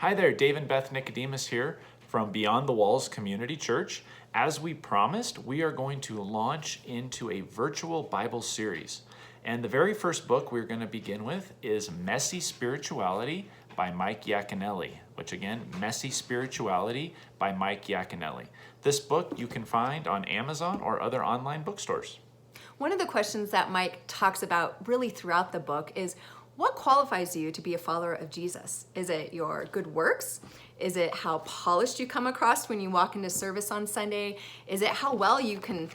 Hi there, Dave and Beth Nicodemus here from Beyond the Walls Community Church. As we promised, we are going to launch into a virtual Bible series. And the very first book we're going to begin with is Messy Spirituality by Mike Yaconelli, which again, Messy Spirituality by Mike Yaconelli. This book you can find on Amazon or other online bookstores. One of the questions that Mike talks about really throughout the book is, what qualifies you to be a follower of Jesus? Is it your good works? Is it how polished you come across when you walk into service on Sunday? Is it how well you can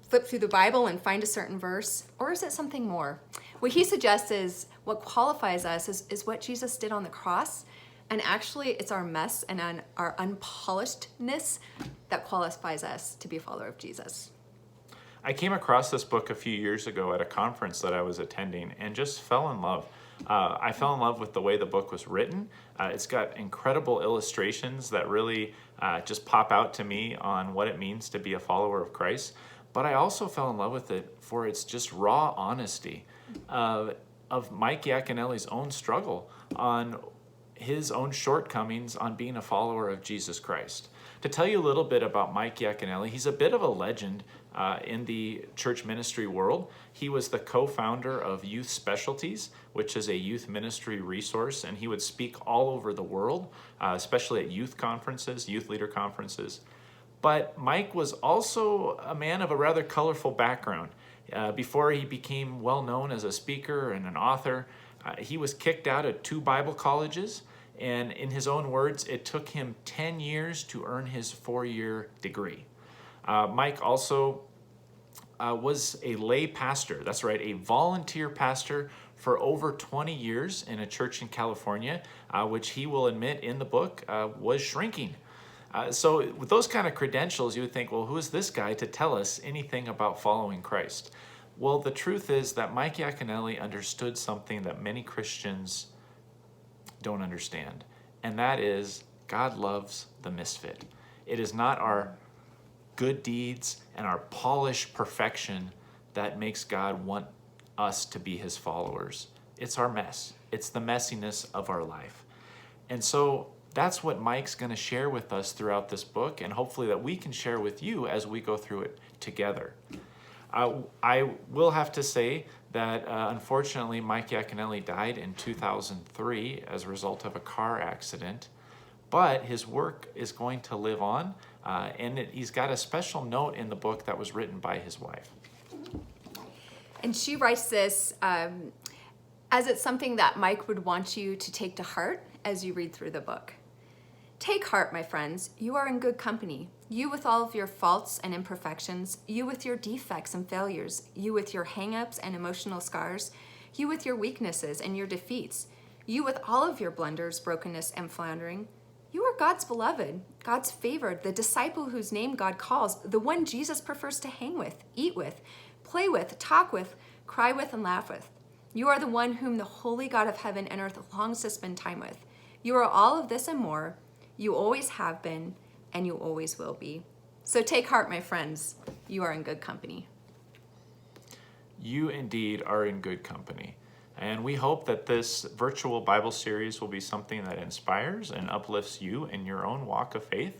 flip through the Bible and find a certain verse? Or is it something more? What he suggests is what qualifies us is what Jesus did on the cross. And actually, it's our mess and our unpolishedness that qualifies us to be a follower of Jesus. I came across this book a few years ago at a conference that I was attending and just fell in love. I fell in love with the way the book was written. It's got incredible illustrations that really just pop out to me on what it means to be a follower of Christ. But I also fell in love with it for its just raw honesty of Mike Yaconelli's own struggle on his own shortcomings on being a follower of Jesus Christ. To tell you a little bit about Mike Yaconelli, he's a bit of a legend in the church ministry world. He was the co-founder of Youth Specialties, which is a youth ministry resource, and he would speak all over the world, especially at youth conferences, youth leader conferences. But Mike was also a man of a rather colorful background. Before he became well known as a speaker and an author, he was kicked out of 2 Bible colleges, and in his own words, it took him 10 years to earn his 4-year degree. Mike also was a lay pastor, that's right, a volunteer pastor for over 20 years in a church in California, which he will admit in the book was shrinking. So with those kind of credentials, you would think, well, who is this guy to tell us anything about following Christ? Well, the truth is that Mike Yaconelli understood something that many Christians don't understand, and that is God loves the misfit. It is not our good deeds and our polished perfection that makes God want us to be his followers. It's our mess. It's the messiness of our life. And so that's what Mike's going to share with us throughout this book, and hopefully that we can share with you as we go through it together. I will have to say that unfortunately Mike Yaconelli died in 2003 as a result of a car accident, but his work is going to live on, and he's got a special note in the book that was written by his wife. And she writes this as it's something that Mike would want you to take to heart as you read through the book. Take heart, my friends, you are in good company. You with all of your faults and imperfections, you with your defects and failures, you with your hang-ups and emotional scars, you with your weaknesses and your defeats, you with all of your blunders, brokenness, and floundering. You are God's beloved, God's favored, the disciple whose name God calls, the one Jesus prefers to hang with, eat with, play with, talk with, cry with, and laugh with. You are the one whom the holy God of heaven and earth longs to spend time with. You are all of this and more. You always have been, and you always will be. So take heart, my friends. You are in good company. You indeed are in good company. And we hope that this virtual Bible series will be something that inspires and uplifts you in your own walk of faith.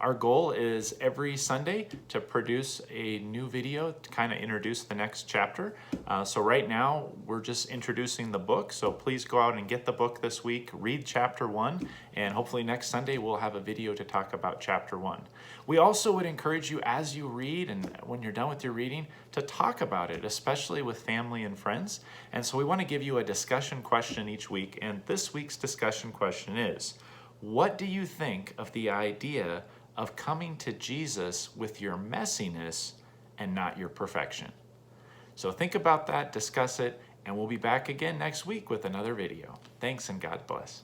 Our goal is every Sunday to produce a new video to kind of introduce the next chapter. So right now, we're just introducing the book. So please go out and get the book this week, read chapter 1, and hopefully next Sunday we'll have a video to talk about chapter 1. We also would encourage you as you read and when you're done with your reading to talk about it, especially with family and friends. And so we want to give you a discussion question each week. And this week's discussion question is, what do you think of the idea of coming to Jesus with your messiness and not your perfection? So think about that, discuss it, and we'll be back again next week with another video. Thanks and God bless.